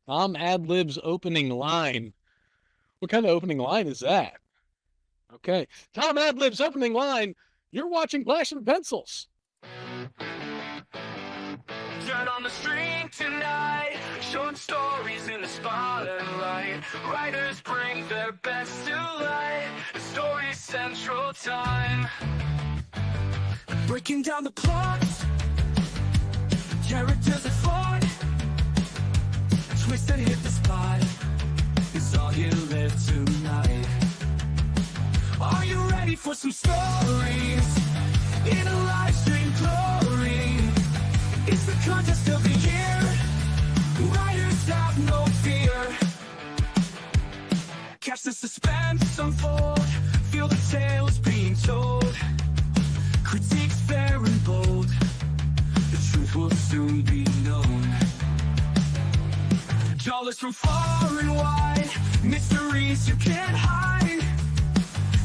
Tom Adlib's opening line. What kind of opening line is that? Okay. Tom Adlib's opening line. You're watching Flash and Pencils. Dirt on the street tonight, short stories in the spotlight. Writers bring their best to light. The story central time. Breaking down the plot, characters that fought, twist and hit the spot. It's all you live tonight. Are you ready for some stories in a live stream glory? It's the contest of the year. Writers have no fear. Catch the suspense unfold. Feel the tales being told. Critiques fair and bold. The truth will soon be known. Dollars from far and wide. Mysteries you can't hide.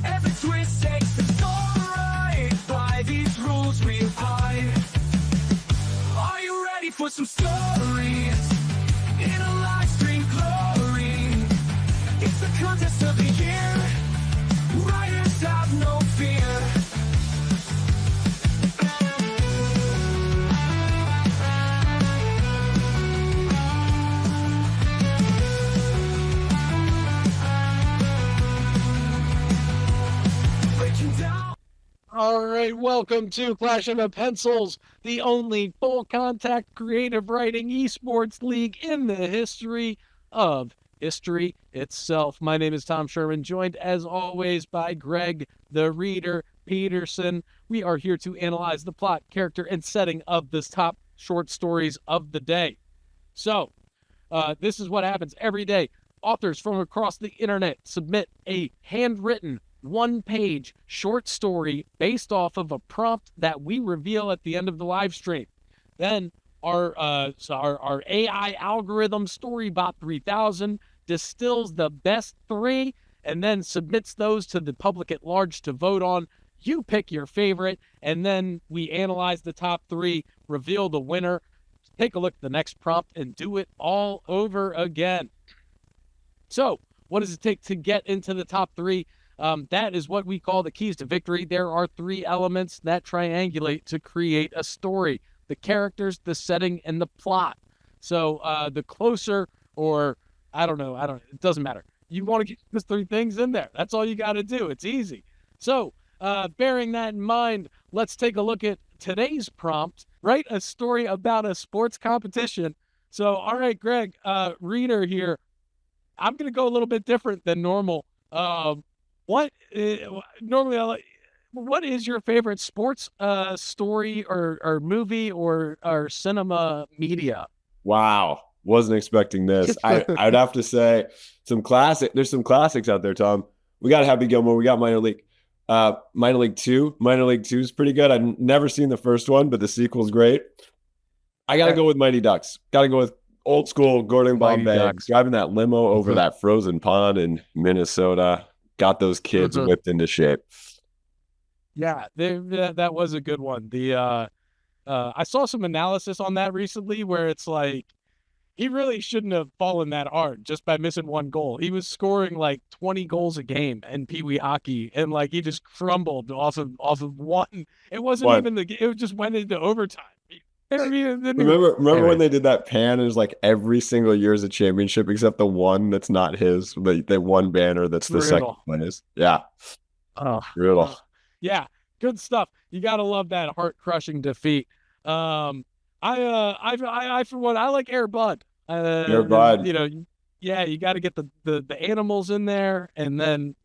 Every twist takes the story right. By these rules we abide. Are you ready for some stories in a live stream glory? It's the contest of the year. Writers have no fear. Breaking down. All right, welcome to Clash of the Pencils, the only full contact creative writing esports league in the history of history itself. My name is Tom Sherman, joined as always by Greg, the reader, Peterson. We are here to analyze the plot, character, and setting of this top short stories of the day. So, this is what happens every day. Authors from across the internet submit a handwritten one-page short story based off of a prompt that we reveal at the end of the live stream. Then our AI algorithm Storybot 3000 distills the best three and then submits those to the public at large to vote on. You pick your favorite, and then we analyze the top three, reveal the winner, take a look at the next prompt, and do it all over again. So, what does it take to get into the top three? That is what we call the keys to victory. There are three elements that triangulate to create a story: the characters, the setting, and the plot. So the closer, or it doesn't matter. You want to get those three things in there. That's all you got to do. It's easy. So bearing that in mind, let's take a look at today's prompt. Write a story about a sports competition. So, all right, Greg, reader here. I'm going to go a little bit different than normal. What is your favorite sports story or movie or cinema media? Wow. Wasn't expecting this. I'd have to say there's some classics out there, Tom. We got Happy Gilmore. We got Minor League. Minor League 2. Minor League 2 is pretty good. I've never seen the first one, but the sequel's great. I got to go with Mighty Ducks. Got to go with old school Gordon Bombay. Driving that limo over that frozen pond in Minnesota. Got those kids whipped into shape. Yeah, that was a good one. I saw some analysis on that recently where it's like he really shouldn't have fallen that hard just by missing one goal. He was scoring like 20 goals a game in Pee Wee hockey, and like he just crumbled off of one. It wasn't even it just went into overtime. Remember when they did that pan? It was like every single year is a championship except the one that's not his. The one banner that's the second place. Yeah. Oh, brutal. Yeah, good stuff. You gotta love that heart-crushing defeat. I for one, I like Air Bud. Air Bud. You got to get the animals in there, and then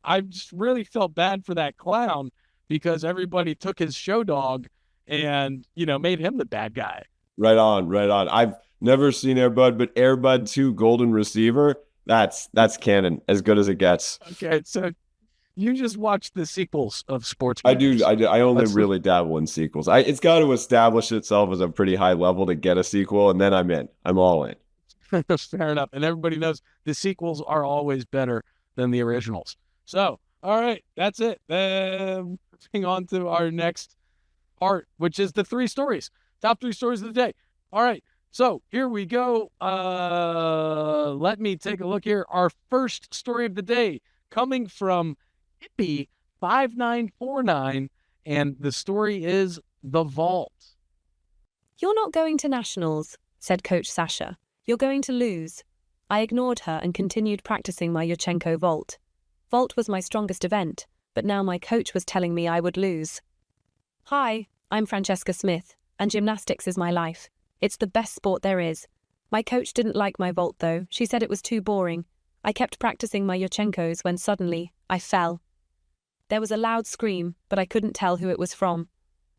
I just really felt bad for that clown because everybody took his show dog and made him the bad guy. Right on. I've never seen Air Bud, but Air Bud 2 Golden Receiver, that's canon, as good as it gets. Okay, so you just watch the sequels of sports movies. I do. I only really dabble in sequels. It's got to establish itself as a pretty high level to get a sequel, and then I'm in. I'm all in. Fair enough. And everybody knows the sequels are always better than the originals. So, all right, that's it. Moving on to our next part, which is the three stories. Top three stories of the day. All right. So here we go. Let me take a look here. Our first story of the day coming from Hippie5949, and the story is The Vault. You're not going to nationals, said Coach Sasha. You're going to lose. I ignored her and continued practicing my Yurchenko vault. Vault was my strongest event, but now my coach was telling me I would lose. Hi, I'm Francesca Smith, and gymnastics is my life. It's the best sport there is. My coach didn't like my vault though. She said it was too boring. I kept practicing my Yurchenkos when suddenly I fell. There was a loud scream, but I couldn't tell who it was from.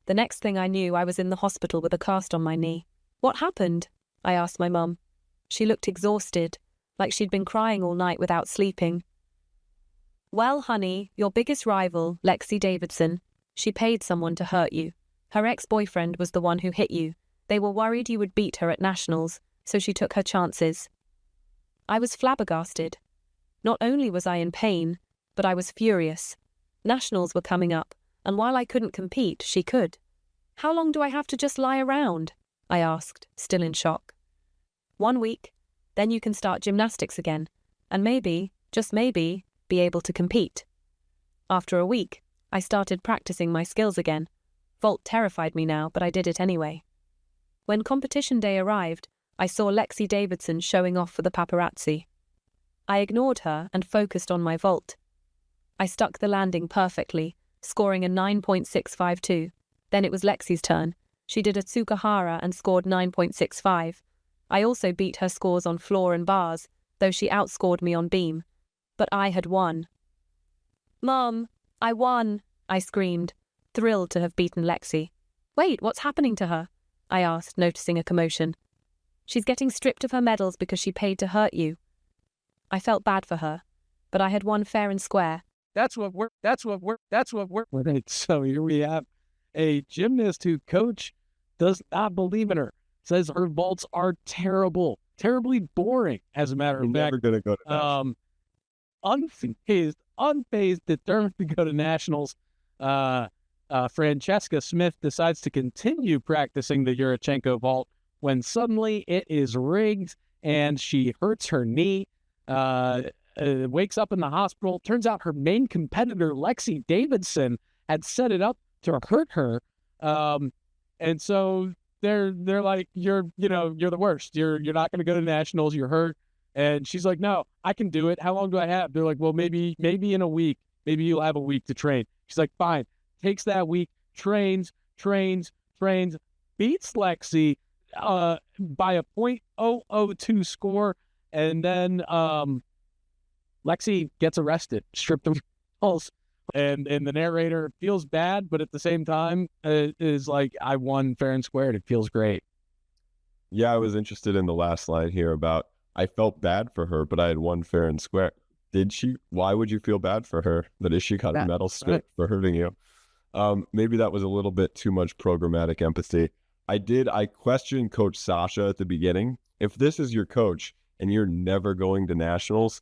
The next thing I knew, I was in the hospital with a cast on my knee. What happened? I asked my mum. She looked exhausted, like she'd been crying all night without sleeping. Well, honey, your biggest rival, Lexi Davidson, she paid someone to hurt you. Her ex-boyfriend was the one who hit you. They were worried you would beat her at nationals, so she took her chances. I was flabbergasted. Not only was I in pain, but I was furious. Nationals were coming up, and while I couldn't compete, she could. How long do I have to just lie around? I asked, still in shock. 1 week, then you can start gymnastics again, and maybe, just maybe, be able to compete. After a week, I started practicing my skills again. Vault terrified me now, but I did it anyway. When competition day arrived, I saw Lexi Davidson showing off for the paparazzi. I ignored her and focused on my vault. I stuck the landing perfectly, scoring a 9.652. Then it was Lexi's turn. She did a Tsukahara and scored 9.65. I also beat her scores on floor and bars, though she outscored me on beam. But I had won. Mom, I won, I screamed, thrilled to have beaten Lexi. Wait, what's happening to her? I asked, noticing a commotion. She's getting stripped of her medals because she paid to hurt you. I felt bad for her, but I had won fair and square. That's what we're. Right. So here we have a gymnast who coach does not believe in her. Says her vaults are terrible, terribly boring. As a matter of fact, never gonna go to unfazed, determined to go to nationals. Francesca Smith decides to continue practicing the Yurchenko vault when suddenly it is rigged and she hurts her knee. Wakes up in the hospital. Turns out her main competitor, Lexi Davidson, had set it up to hurt her. And so they're like, you're the worst. You're not going to go to nationals. You're hurt. And she's like, no, I can do it. How long do I have? They're like, well, maybe in a week. Maybe you'll have a week to train. She's like, fine. Takes that week, trains, beats Lexi by a .002 score, and then Lexi gets arrested, stripped of balls, and the narrator feels bad, but at the same time is like, I won fair and square. It feels great. Yeah, I was interested in the last line here about I felt bad for her, but I had won fair and square. Did she? Why would you feel bad for her? That she got a medal stripped for hurting you? Maybe that was a little bit too much programmatic empathy. I questioned Coach Sasha at the beginning. If this is your coach and you're never going to nationals,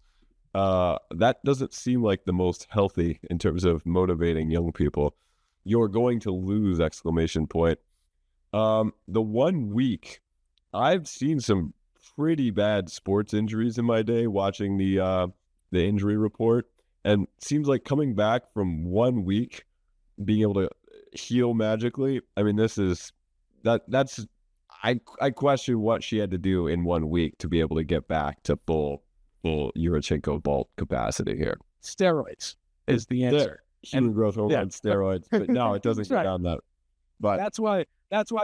that doesn't seem like the most healthy in terms of motivating young people. You're going to lose, ! The 1 week, I've seen some pretty bad sports injuries in my day watching the injury report, and seems like coming back from 1 week, being able to heal magically. I mean, I question what she had to do in 1 week to be able to get back to full Yurchenko vault capacity here. Steroids is the answer. Human growth hormone, steroids, but no, it doesn't get down that. But that's why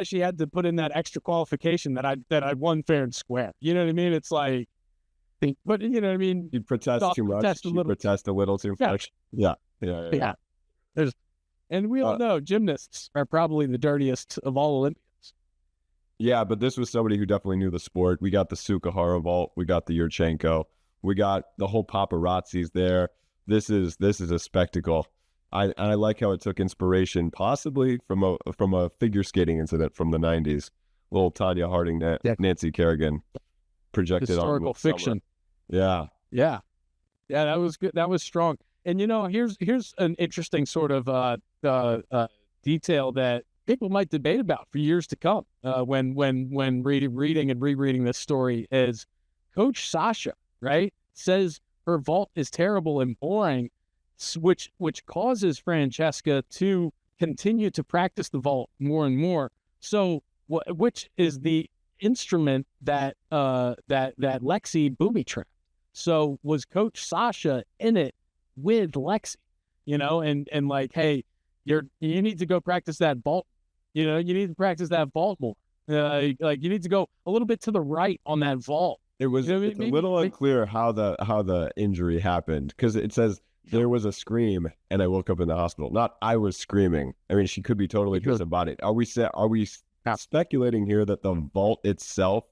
she had to put in that extra qualification that I won fair and square. You know what I mean? It's like, but you know what I mean? You protest too much. Protest a little too much. Yeah. And we all know gymnasts are probably the dirtiest of all Olympians. Yeah, but this was somebody who definitely knew the sport. We got the Tsukahara vault. We got the Yurchenko. We got the whole paparazzis there. This is a spectacle. I like how it took inspiration, possibly from a figure skating incident from the '90s. Little Tanya Harding, Nancy Kerrigan, projected historical fiction. Yeah. That was good. That was strong. And here's an interesting sort of detail that people might debate about for years to come when reading and rereading this story is Coach Sasha, right, says her vault is terrible and boring, which causes Francesca to continue to practice the vault more and more. So, which is the instrument that Lexi booby trapped. So was Coach Sasha in it with Lexi, and like, hey, you need to go practice that vault. You need to practice that vault more. Like you need to go a little bit to the right on that vault. It was it's a little unclear how the injury happened, because it says there was a scream and I woke up in the hospital. Not I was screaming. I mean, she could be totally disembodied. Are we speculating here that the vault itself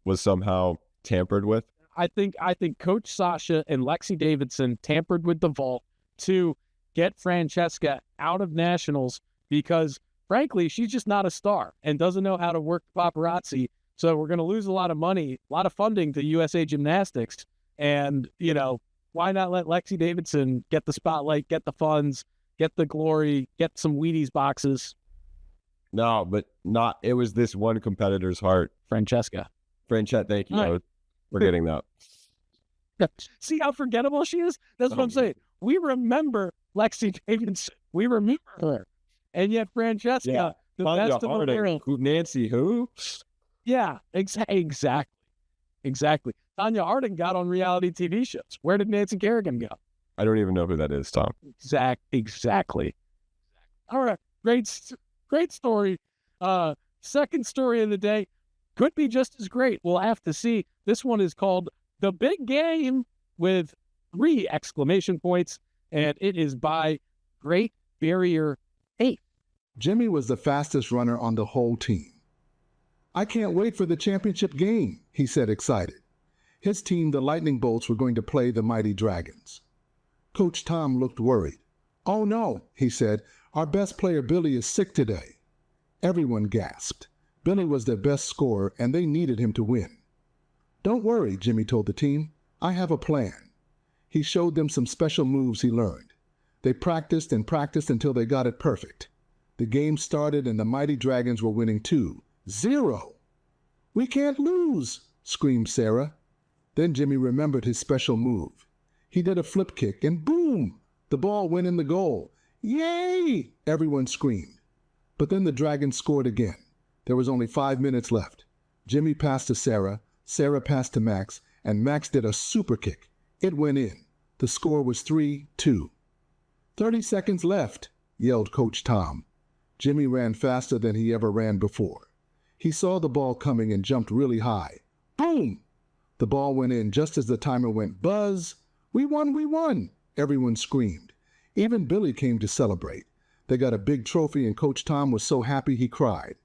was somehow tampered with? I think Coach Sasha and Lexi Davidson tampered with the vault to get Francesca out of nationals because, frankly, she's just not a star and doesn't know how to work paparazzi. So we're going to lose a lot of money, a lot of funding to USA Gymnastics. And, why not let Lexi Davidson get the spotlight, get the funds, get the glory, get some Wheaties boxes? No, but not. It was this one competitor's heart. Francesca. Thank you. I was forgetting that. See how forgettable she is? That's what I'm saying. We remember Lexi Davidson. We remember her. And yet Francesca, the best of the world. Nancy who? Yeah, exactly. Tanya Harding got on reality TV shows. Where did Nancy Kerrigan go? I don't even know who that is, Tom. Exactly. All right. Great story. Second story of the day could be just as great. We'll have to see. This one is called The Big Game with 3 exclamation points, and it is by Great Barrier Reef. Jimmy was the fastest runner on the whole team. "I can't wait for the championship game," he said, excited. His team, the Lightning Bolts, were going to play the Mighty Dragons. Coach Tom looked worried. "Oh no," he said, "our best player Billy is sick today." Everyone gasped. Billy was their best scorer and they needed him to win. "Don't worry," Jimmy told the team. "I have a plan." He showed them some special moves he learned. They practiced and practiced until they got it perfect. The game started and the Mighty Dragons were winning 2-0. "We can't lose," screamed Sarah. Then Jimmy remembered his special move. He did a flip kick and boom! The ball went in the goal. "Yay!" everyone screamed. But then the Dragons scored again. There was only 5 minutes left. Jimmy passed to Sarah, Sarah passed to Max, and Max did a super kick. It went in. The score was 3-2. 30 seconds left, yelled Coach Tom. Jimmy ran faster than he ever ran before. He saw the ball coming and jumped really high. Boom! The ball went in just as the timer went buzz. "We won, we won!" everyone screamed. Even Billy came to celebrate. They got a big trophy and Coach Tom was so happy he cried.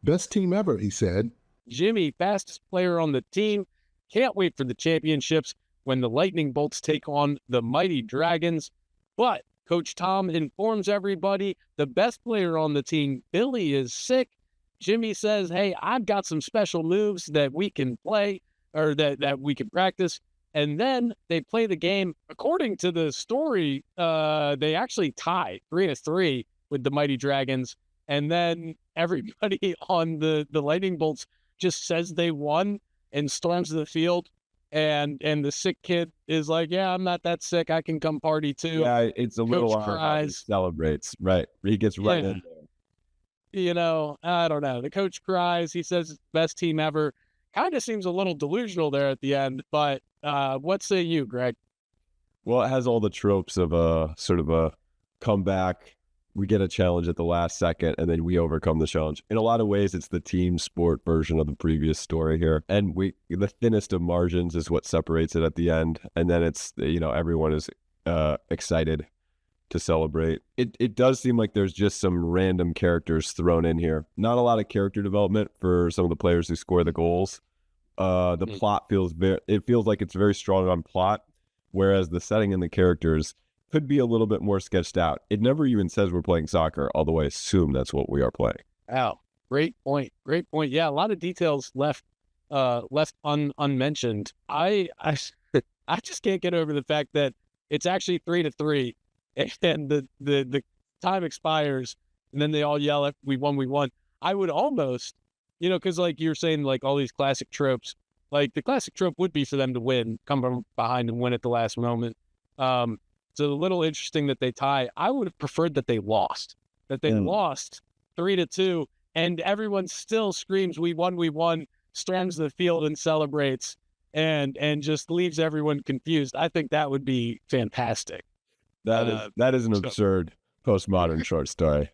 "Best team ever," he said. Jimmy, fastest player on the team. Can't wait for the championships when the Lightning Bolts take on the Mighty Dragons. But Coach Tom informs everybody the best player on the team, Billy, is sick. Jimmy says, "Hey, I've got some special moves that we can play or that we can practice." And then they play the game. According to the story, they actually tie 3-3 with the Mighty Dragons. And then everybody on the Lightning Bolts just says they won and storms the field. And the sick kid is like, "Yeah, I'm not that sick. I can come party too." Yeah, it's a little Coach odd how he cries. celebrates. Right. He gets right in there. I don't know. The coach cries. He says it's the best team ever. Kind of seems a little delusional there at the end. But what say you, Greg? Well, it has all the tropes of a sort of a comeback. We get a challenge at the last second, and then we overcome the challenge. In a lot of ways, it's the team sport version of the previous story here. And the thinnest of margins is what separates it at the end. And then it's, everyone is excited to celebrate. It does seem like there's just some random characters thrown in here. Not a lot of character development for some of the players who score the goals. The plot feels like it's very strong on plot, whereas the setting and the characters could be a little bit more sketched out. It never even says we're playing soccer, although I assume that's what we are playing. Wow, great point. Yeah, a lot of details left unmentioned. I just can't get over the fact that it's actually 3-3, and the time expires, and then they all yell, we won, we won. I would almost, because like you're saying, like all these classic tropes, like the classic trope would be for them to win, come from behind and win at the last moment. It's a little interesting that they tie. I would have preferred that they lost, lost 3-2, and everyone still screams, we won, storms the field and celebrates, and just leaves everyone confused. I think that would be fantastic. That is an absurd postmodern short story.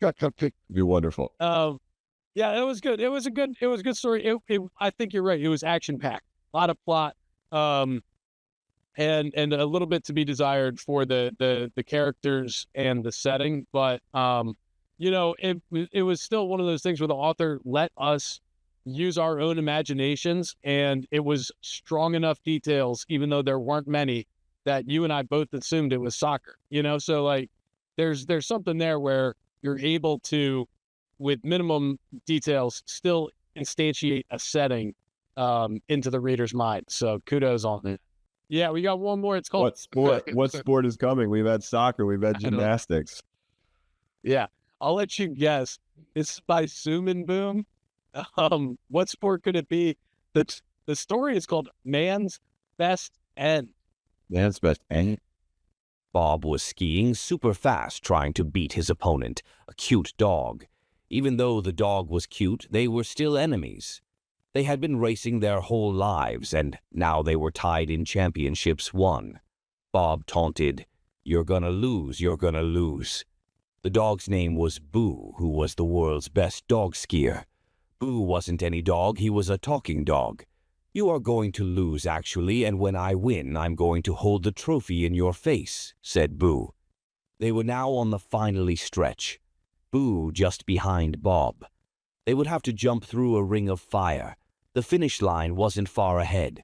It'd be wonderful. Yeah, it was good. It was a good story. I think you're right. It was action packed, a lot of plot, and a little bit to be desired for the characters and the setting. But it was still one of those things where the author let us use our own imaginations, and it was strong enough details, even though there weren't many, that you and I both assumed it was soccer. So like there's something there where you're able to, with minimum details, still instantiate a setting into the reader's mind. So kudos on it. Yeah, we got one more. It's called What sport is coming? We've had soccer, we've had gymnastics. Yeah, I'll let you guess. It's by Zoom and Boom. What sport could it be? The story is called Man's Best End. Man's Best End. Bob was skiing super fast, trying to beat his opponent, a cute dog. Even though the dog was cute, they were still enemies. They had been racing their whole lives, and now they were tied in championships won. Bob taunted, "You're gonna lose, you're gonna lose." The dog's name was Boo, who was the world's best dog skier. Boo wasn't any dog, he was a talking dog. "You are going to lose, actually, and when I win, I'm going to hold the trophy in your face," said Boo. They were now on the finally stretch. Boo just behind Bob. They would have to jump through a ring of fire. The finish line wasn't far ahead.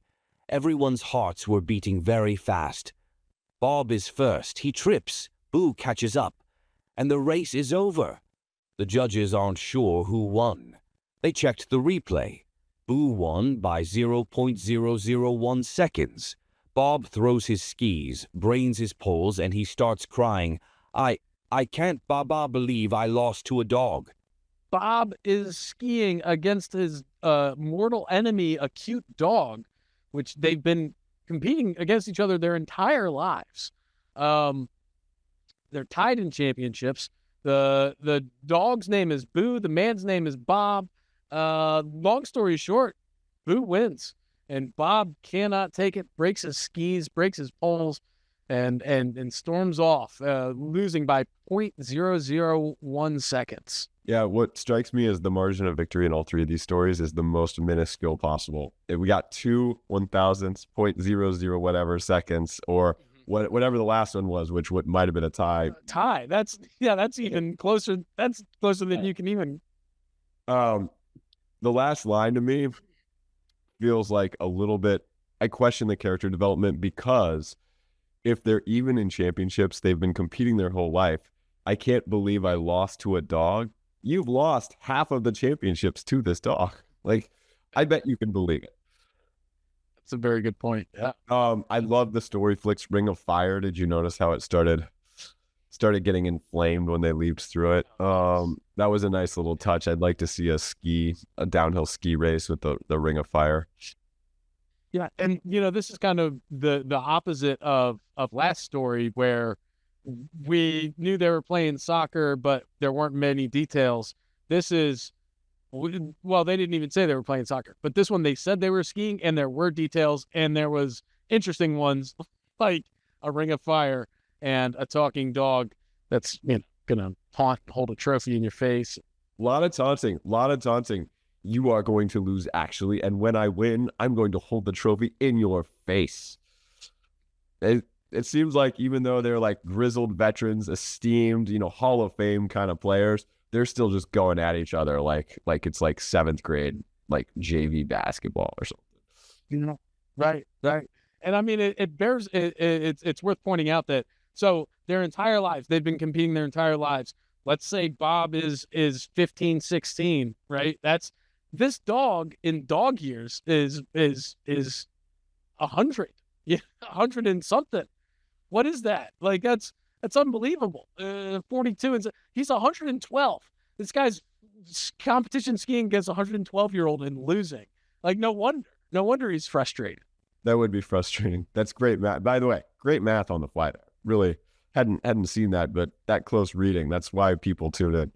Everyone's hearts were beating very fast. Bob is first. He trips. Boo catches up. And the race is over. The judges aren't sure who won. They checked the replay. Boo won by 0.001 seconds. Bob throws his skis, brains his poles, and he starts crying, I can't believe I lost to a dog." Bob is skiing against his mortal enemy, a cute dog, which they've been competing against each other their entire lives. They're tied in championships. The dog's name is Boo. The man's name is Bob. Long story short, Boo wins, and Bob cannot take it. Breaks his skis, breaks his poles, and storms off, losing by 0.001 seconds. Yeah, what strikes me as the margin of victory in all three of these stories is the most minuscule possible. If we got 2 1,000ths, 0.00 whatever seconds, or whatever the last one was, which might have been a tie. That's even closer. That's closer than you can even. The last line to me feels like a little bit. I question the character development, because if they're even in championships, they've been competing their whole life. I can't believe I lost to a dog. You've lost half of the championships to this dog. Like, I bet you can believe it. That's a very good point. Yeah. I love the story flicks Ring of Fire. Did you notice how it started getting inflamed when they leaped through it? That was a nice little touch. I'd like to see a downhill ski race with the Ring of Fire. Yeah, and this is kind of the opposite of last story, where we knew they were playing soccer, but there weren't many details. This is, well, they didn't even say they were playing soccer, but this one they said they were skiing, and there were details, and there was interesting ones like a Ring of Fire and a talking dog that's gonna hold a trophy in your face. A lot of taunting. You are going to lose, actually, and when I win, I'm going to hold the trophy in your face. It seems like even though they're like grizzled veterans, esteemed, Hall of Fame kind of players, they're still just going at each other like it's like 7th grade, like JV basketball or something. Right. And I mean, it's worth pointing out that, so their entire lives, they've been competing their entire lives. Let's say Bob is 15, 16, right? This dog in dog years is 100. Yeah, 100 and something. What is that? Like, that's That's unbelievable. 42 and he's 112. This guy's competition skiing against a 112-year-old and losing. Like, no wonder he's frustrated. That would be frustrating. That's great math. By the way, great math on the fly there. Really hadn't seen that, but that close reading. That's why people tune in.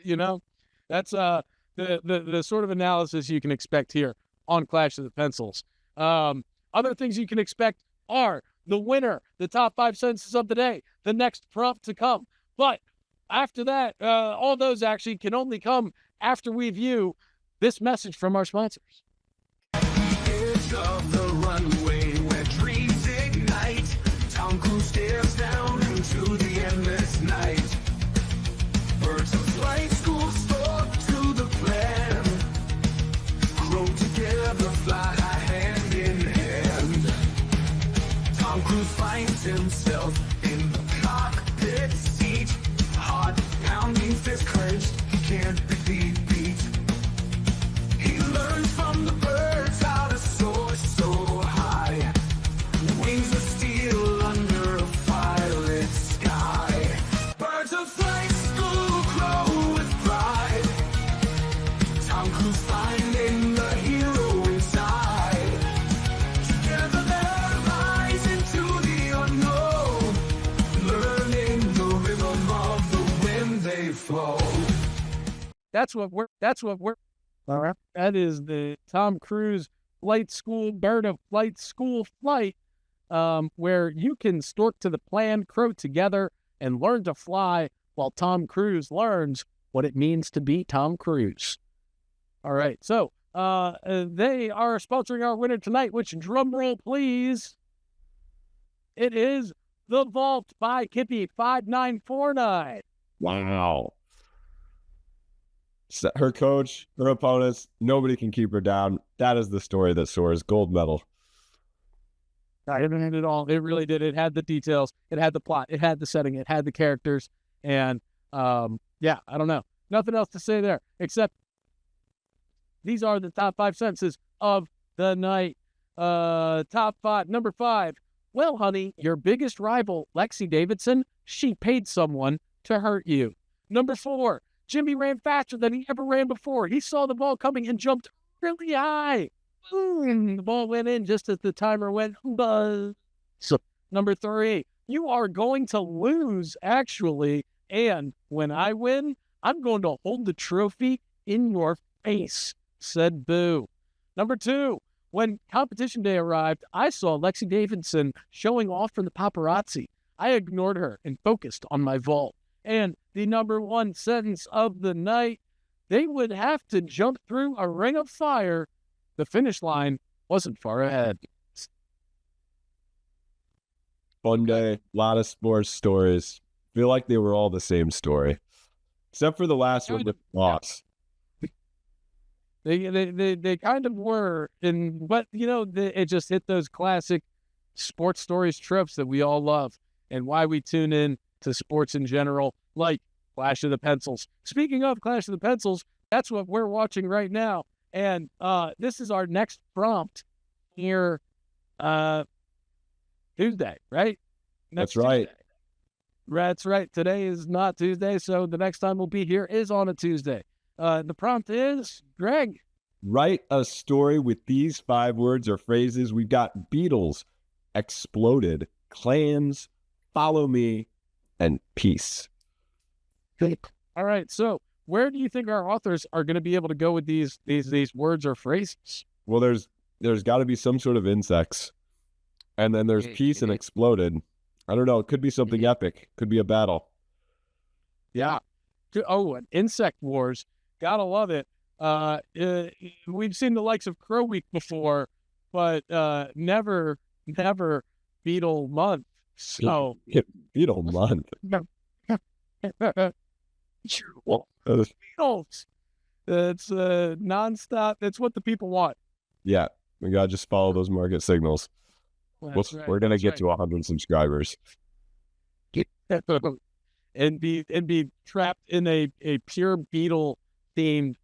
You know, that's the sort of analysis you can expect here on Clash of the Pencils. Other things you can expect are the winner, the top 5 sentences of the day, the next prompt to come. But after that, all those actually can only come after we view this message from our sponsors. Edge of the runway where dreams ignite. Tom Cruise stares down into the endless night. Birds of flight school spoke to the plan. Grow together, fly hand in hand. Tom Cruise finds himself in the cockpit seat. Heart pounding, fist clenched, he can't be beat. He learns from the birds how to soar so high. Wings of steel under a violet sky. Birds of flight school grow with pride. Tom Cruise finding the hero inside. Together they'll rise into the unknown, learning the rhythm of the wind they flow. That's what we're. That is the Tom Cruise Flight School Bird of Flight School Flight, where you can stork to the plan, crow together, and learn to fly while Tom Cruise learns what it means to be Tom Cruise. All right, so they are sponsoring our winner tonight, which, drum roll please, it is The Vault by Kippy5949. Wow. Her coach, her opponents, nobody can keep her down. That is the story that soars. Gold medal. I haven't had it all. It really did. It had the details. It had the plot. It had the setting. It had the characters. And yeah, I don't know. Nothing else to say there except these are the top 5 sentences of the night. Top 5. Number 5. Well, honey, your biggest rival, Lexi Davidson, she paid someone to hurt you. Number 4. Jimmy ran faster than he ever ran before. He saw the ball coming and jumped really high. Boom, the ball went in just as the timer went buzz. So, number 3, you are going to lose, actually. And when I win, I'm going to hold the trophy in your face, said Boo. Number 2, when competition day arrived, I saw Lexi Davidson showing off for the paparazzi. I ignored her and focused on my vault. And the number 1 sentence of the night, they would have to jump through a ring of fire. The finish line wasn't far ahead. Fun day, a lot of sports stories. Feel like they were all the same story, except for the last one with loss. They kind of were, but it just hit those classic sports stories tropes that we all love, and why we tune in to sports in general, like Clash of the Pencils. Speaking of Clash of the Pencils, that's what we're watching right now. And this is our next prompt here Tuesday, right? That's right. Tuesday. That's right. Today is not Tuesday, so the next time we'll be here is on a Tuesday. The prompt is, Greg. Write a story with these 5 words or phrases. We've got Beatles, exploded, clans, follow me, and peace. All right. So where do you think our authors are going to be able to go with these words or phrases? Well, there's got to be some sort of insects, and then there's peace and exploded. I don't know. It could be something epic. Could be a battle. Yeah. Oh, an insect wars. Gotta love it. We've seen the likes of Crow Week before, but never Beetle Month. So Beetle Month. Beetles. It's nonstop. It's what the people want. Yeah, we gotta just follow those market signals. We're gonna get to 100 subscribers. and be trapped in a pure beetle themed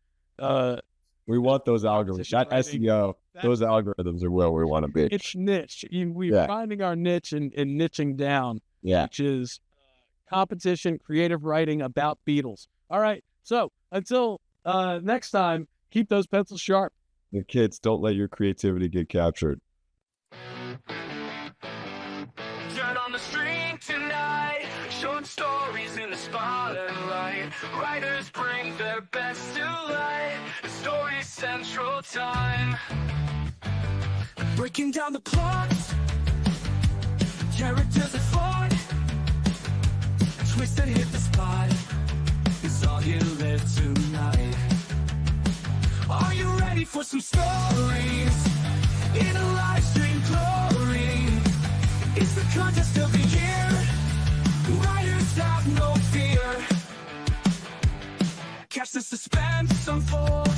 we want those algorithms. That SEO, those algorithms are where we want to be. It's niche. We're finding our niche and niching down. Yeah. which is competition creative writing about Beatles. All right. So until next time, keep those pencils sharp. The kids, don't let your creativity get captured. Turn on the street tonight, short stories in the spotlight. Writers bring their best to light. The story central time. Breaking down the plot, characters are fought. Twist and hit the spot. It's all you live tonight. Are you ready for some stories in a live stream glory? It's the contest of the year. Writers have no fear. Catch the suspense unfold.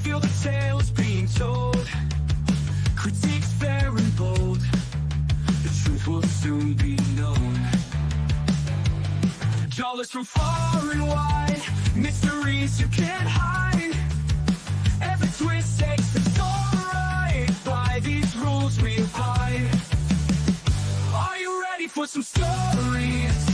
Feel the tales being told. Critiques fair and bold. The truth will soon be known. Dollars from far and wide. Mysteries you can't hide. Every twist takes the story right. By these rules we abide. Are you ready for some stories?